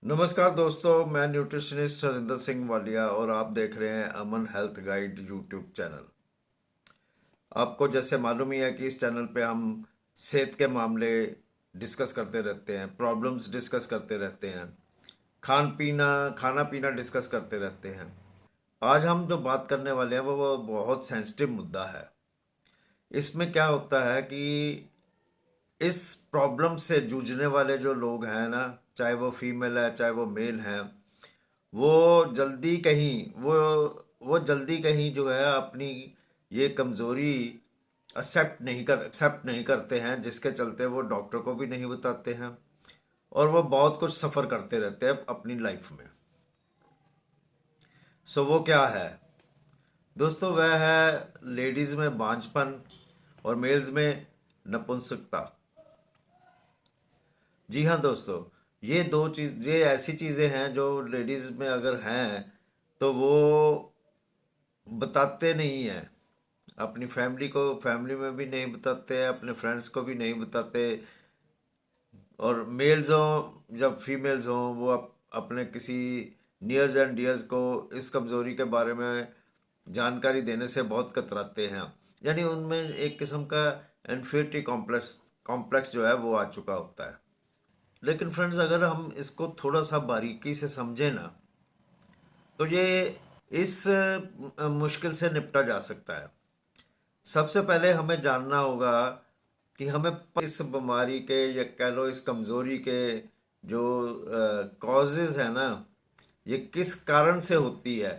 नमस्कार दोस्तों, मैं न्यूट्रिशनिस्ट हरिंदर सिंह वालिया और आप देख रहे हैं अमन हेल्थ गाइड यूट्यूब चैनल। आपको जैसे मालूम ही है कि इस चैनल पे हम सेहत के मामले डिस्कस करते रहते हैं, प्रॉब्लम्स डिस्कस करते रहते हैं, खाना पीना डिस्कस करते रहते हैं। आज हम जो बात करने वाले हैं वो बहुत सेंसिटिव मुद्दा है। इसमें क्या होता है कि इस प्रॉब्लम से जूझने वाले जो लोग हैं ना, चाहे वो फीमेल है चाहे वो मेल हैं, वो जल्दी कहीं वो वो जल्दी कहीं जो है अपनी ये कमज़ोरी एक्सेप्ट नहीं करते हैं, जिसके चलते वो डॉक्टर को भी नहीं बताते हैं और वो बहुत कुछ सफ़र करते रहते हैं अपनी लाइफ में। सो वो क्या है दोस्तों? वह है लेडीज़ में बांझपन और मेल्स में नपुंसकता। जी हाँ दोस्तों, ये ऐसी चीज़ें हैं जो लेडीज़ में अगर हैं तो वो बताते नहीं हैं। अपनी फैमिली में भी नहीं बताते हैं, अपने फ्रेंड्स को भी नहीं बताते। और मेल्स हों जब फीमेल्स हों, वो अपने किसी नियर्स एंड डियर्स को इस कमज़ोरी के बारे में जानकारी देने से बहुत कतराते हैं। यानी उनमें एक किस्म का इन्फीरियरिटी कॉम्प्लेक्स कॉम्प्लेक्स जो है वो आ चुका होता है। लेकिन फ्रेंड्स, अगर हम इसको थोड़ा सा बारीकी से समझें ना, तो ये इस मुश्किल से निपटा जा सकता है। सबसे पहले हमें जानना होगा कि हमें इस बीमारी के या कह लो इस कमज़ोरी के जो कॉजेज़ है ना, ये किस कारण से होती है।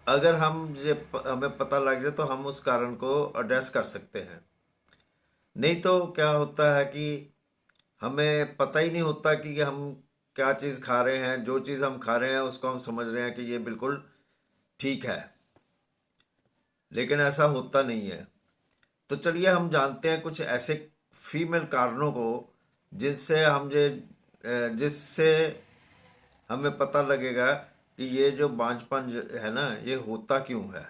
अगर हमें पता लग जाए तो हम उस कारण को एड्रेस कर सकते हैं। नहीं तो क्या होता है कि हमें पता ही नहीं होता कि हम क्या चीज़ खा रहे हैं, जो चीज़ हम खा रहे हैं उसको हम समझ रहे हैं कि ये बिल्कुल ठीक है, लेकिन ऐसा होता नहीं है। तो चलिए हम जानते हैं कुछ ऐसे फीमेल कारणों को जिससे हमें पता लगेगा कि ये जो बांझपन है ना, ये होता क्यों है।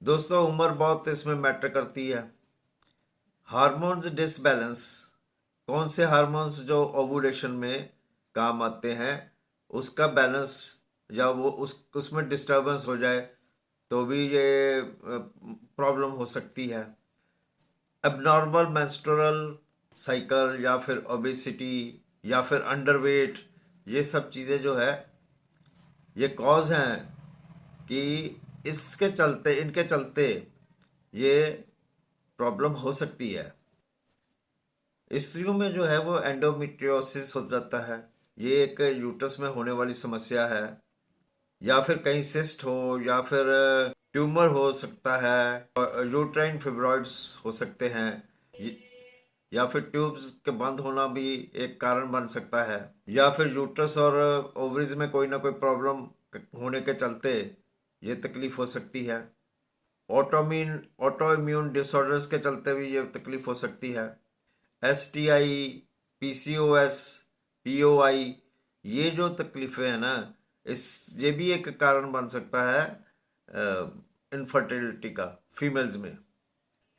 दोस्तों, उम्र बहुत इसमें मैटर करती है। हार्मोन्स डिसबैलेंस, कौन से हार्मोन्स जो ओवुलेशन में काम आते हैं, उसका बैलेंस या वो उसमें डिस्टरबेंस हो जाए तो भी ये प्रॉब्लम हो सकती है। एबनॉर्मल मेंस्ट्रुअल साइकिल या फिर ओबेसिटी या फिर अंडरवेट, ये सब चीज़ें जो है ये कॉज हैं कि इनके चलते ये प्रॉब्लम हो सकती है। स्त्रियों में जो है वो एंडोमेट्रियोसिस हो जाता है। ये एक यूट्रस में होने वाली समस्या है, या फिर कहीं सिस्ट हो या फिर ट्यूमर हो सकता है, यूट्राइन फिब्रॉइड्स हो सकते हैं, या फिर ट्यूब्स के बंद होना भी एक कारण बन सकता है, या फिर यूट्रस और ओवरीज में कोई ना कोई प्रॉब्लम होने के चलते ये तकलीफ हो सकती है। ऑटो इम्यून डिसऑर्डर्स के चलते भी ये तकलीफ हो सकती है। STI, PCOS, POI, ये जो तकलीफ़ें हैं ना, इस ये भी एक कारण बन सकता है इनफर्टिलिटी का फीमेल्स में।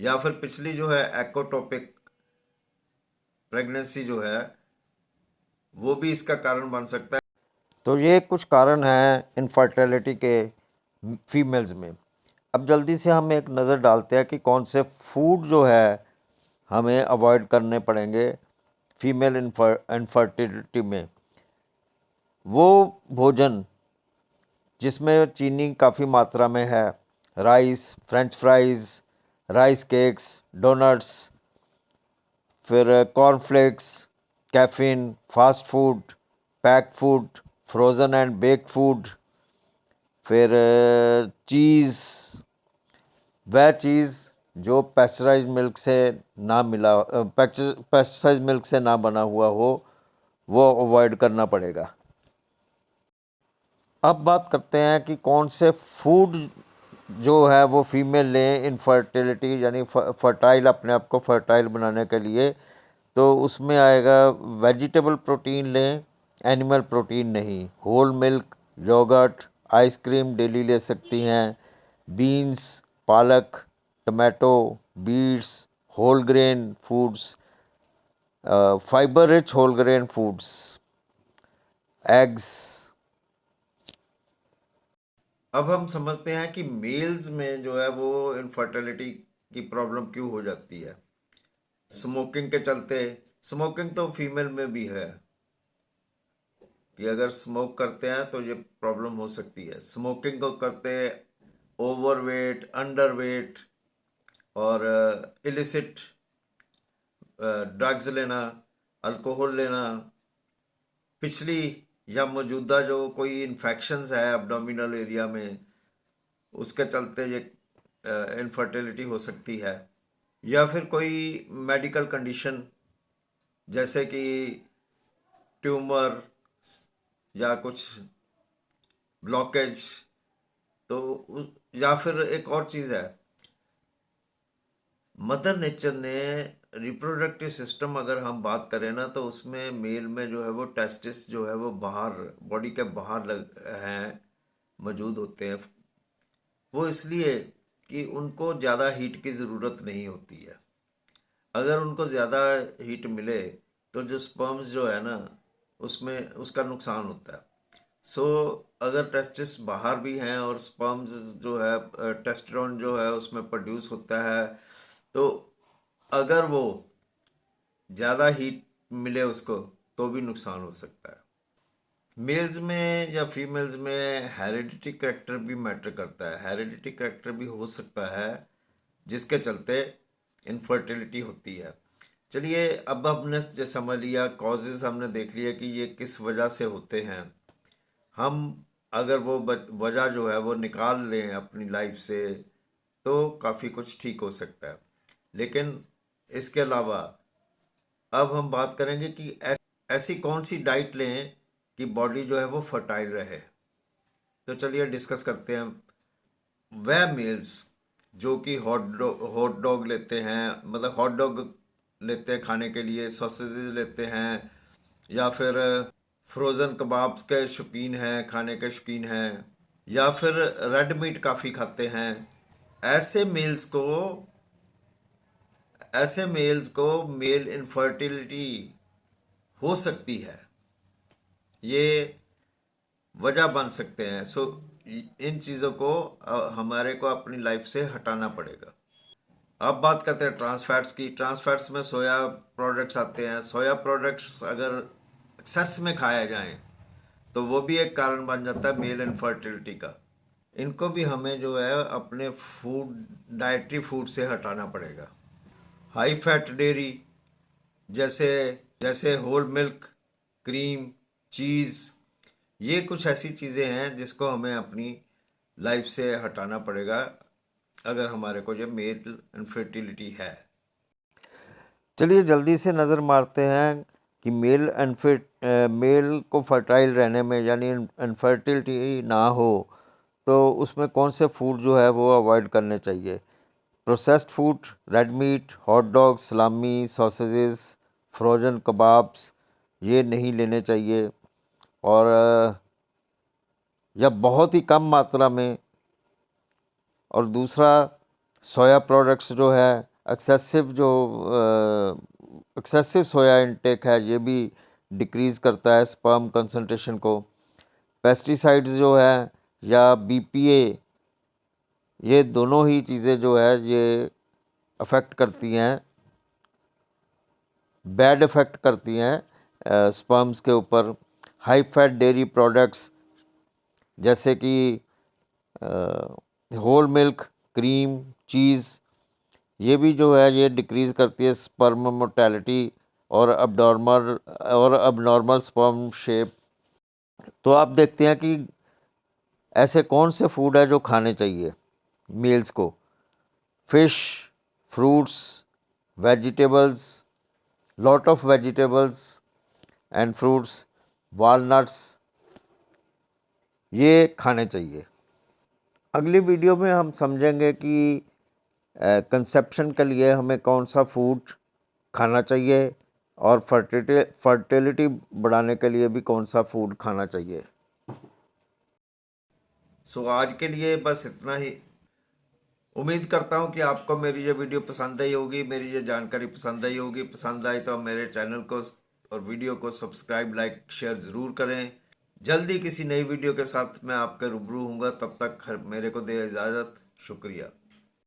या फिर पिछली जो है एक्टोपिक प्रेगनेंसी जो है वो भी इसका कारण बन सकता है। तो ये कुछ कारण हैं इनफर्टिलिटी के फीमेल्स में। अब जल्दी से हम एक नज़र डालते हैं कि कौन से फूड जो है हमें अवॉइड करने पड़ेंगे फीमेल इनफर्टिलिटी में। वो भोजन जिसमें चीनी काफ़ी मात्रा में है, rice, french fries, rice cakes, doughnuts, फिर cornflakes, caffeine, fast food, packed food, frozen and baked food, फिर चीज़, वह चीज़ जो पेस्चराइज्ड मिल्क से ना बना हुआ हो, वो अवॉइड करना पड़ेगा। अब बात करते हैं कि कौन से फूड जो है वो फीमेल लें इनफर्टिलिटी यानी फर्टाइल, अपने आप को फर्टाइल बनाने के लिए। तो उसमें आएगा वेजिटेबल प्रोटीन लें, एनिमल प्रोटीन नहीं। Whole milk, yoghurt, ice cream daily ले सकती हैं। बीन्स, पालक, tomato, beets, whole grain foods, fibre rich whole grain foods, eggs. अब हम समझते हैं कि मेल्स में जो है वो इनफर्टिलिटी की प्रॉब्लम क्यों हो जाती है। स्मोकिंग के चलते, स्मोकिंग तो फीमेल में भी है कि अगर स्मोक करते हैं तो ये प्रॉब्लम हो सकती है। स्मोकिंग को करते, ओवरवेट, अंडरवेट और इलिसिट ड्रग्स लेना, अल्कोहल लेना, पिछली या मौजूदा जो कोई इन्फेक्शंस है एब्डोमिनल एरिया में, उसके चलते ये इनफर्टिलिटी हो सकती है। या फिर कोई मेडिकल कंडीशन जैसे कि ट्यूमर या कुछ ब्लॉकेज, तो या फिर एक और चीज़ है, मदर नेचर ने रिप्रोडक्टिव सिस्टम अगर हम बात करें ना, तो उसमें मेल में जो है वो टेस्टिस जो है वो बाहर, बॉडी के बाहर हैं, मौजूद होते हैं। वो इसलिए कि उनको ज़्यादा हीट की ज़रूरत नहीं होती है। अगर उनको ज़्यादा हीट मिले तो जो स्पर्म्स जो है ना, उसमें उसका नुकसान होता है। सो अगर टेस्टिस बाहर भी हैं और स्पर्म्स जो है, टेस्टोस्टेरोन जो है उसमें प्रोड्यूस होता है, तो अगर वो ज़्यादा हीट मिले उसको तो भी नुकसान हो सकता है। मेल्स में या फीमेल्स में हेरिडिटी करेक्टर भी मैटर करता है। हेरिडिटी करेक्टर भी हो सकता है जिसके चलते इनफर्टिलिटी होती है। चलिए, अब हमने ये समझ लिया, कॉजेज़ हमने देख लिया कि ये किस वजह से होते हैं। हम अगर वो वजह जो है वो निकाल लें अपनी लाइफ से तो काफ़ी कुछ ठीक हो सकता है। लेकिन इसके अलावा अब हम बात करेंगे कि ऐसी कौन सी डाइट लें कि बॉडी जो है वो फर्टाइल रहे। तो चलिए डिस्कस करते हैं। वह मील्स जो कि हॉट डॉग लेते हैं, मतलब हॉट डॉग लेते हैं खाने के लिए, सॉसेजेस लेते हैं, या फिर फ्रोज़न कबाब्स के शौकीन हैं, खाने के शौकीन हैं, या फिर रेड मीट काफ़ी खाते हैं। ऐसे मील्स को ऐसे मेल्स को मेल इनफर्टिलिटी हो सकती है, ये वजह बन सकते हैं। सो इन चीज़ों को हमारे को अपनी लाइफ से हटाना पड़ेगा। अब बात करते हैं ट्रांस फैट्स की। ट्रांस फैट्स में सोया प्रोडक्ट्स आते हैं। सोया प्रोडक्ट्स अगर एक्सेस में खाया जाए तो वो भी एक कारण बन जाता है मेल इनफर्टिलिटी का। इनको भी हमें जो है अपने फूड, डाइटरी फूड से हटाना पड़ेगा। हाई फैट डेयरी जैसे जैसे होल मिल्क, क्रीम, चीज़, ये कुछ ऐसी चीज़ें हैं जिसको हमें अपनी लाइफ से हटाना पड़ेगा अगर हमारे को ये मेल इनफर्टिलिटी है। चलिए जल्दी से नज़र मारते हैं कि मेल को फर्टाइल रहने में, यानी इनफर्टिलिटी ना हो, तो उसमें कौन से फूड जो है वो अवॉइड करने चाहिए। Processed food, red meat, hot dog, सलामी, सॉसेजेस, फ्रोजन कबाब्स, ये नहीं लेने चाहिए। और या बहुत ही कम मात्रा में। और दूसरा, सोया प्रोडक्ट्स जो है, एक्सेसिव सोया इनटेक है, ये भी डिक्रीज़ करता है स्पर्म कंसंट्रेशन को। पेस्टिसाइड्स जो है या बीपीए, ये दोनों ही चीज़ें जो है ये अफेक्ट करती हैं, बैड इफ़ेक्ट करती हैं स्पर्म्स के ऊपर। हाई फैट डेयरी प्रोडक्ट्स जैसे कि होल मिल्क, क्रीम, चीज़, ये भी जो है ये डिक्रीज़ करती है स्पर्म मोर्टेलिटी और अबनॉर्मल स्पर्म शेप। तो आप देखते हैं कि ऐसे कौन से फूड है जो खाने चाहिए मेल्स को। Fish, fruits, vegetables, lot of vegetables and fruits, walnuts, ये खाने चाहिए। अगली वीडियो में हम समझेंगे कि कंसेप्शन के लिए हमें कौन सा फूड खाना चाहिए और फर्टिलिटी बढ़ाने के लिए भी कौन सा फूड खाना चाहिए। सो आज के लिए बस इतना ही। उम्मीद करता हूँ कि आपको मेरी ये वीडियो पसंद आई होगी, मेरी ये जानकारी पसंद आई होगी। पसंद आई तो मेरे चैनल को और वीडियो को सब्सक्राइब, लाइक, शेयर ज़रूर करें। जल्दी किसी नई वीडियो के साथ मैं आपके रूबरू हूँगा। तब तक मेरे को दे इजाज़त। शुक्रिया।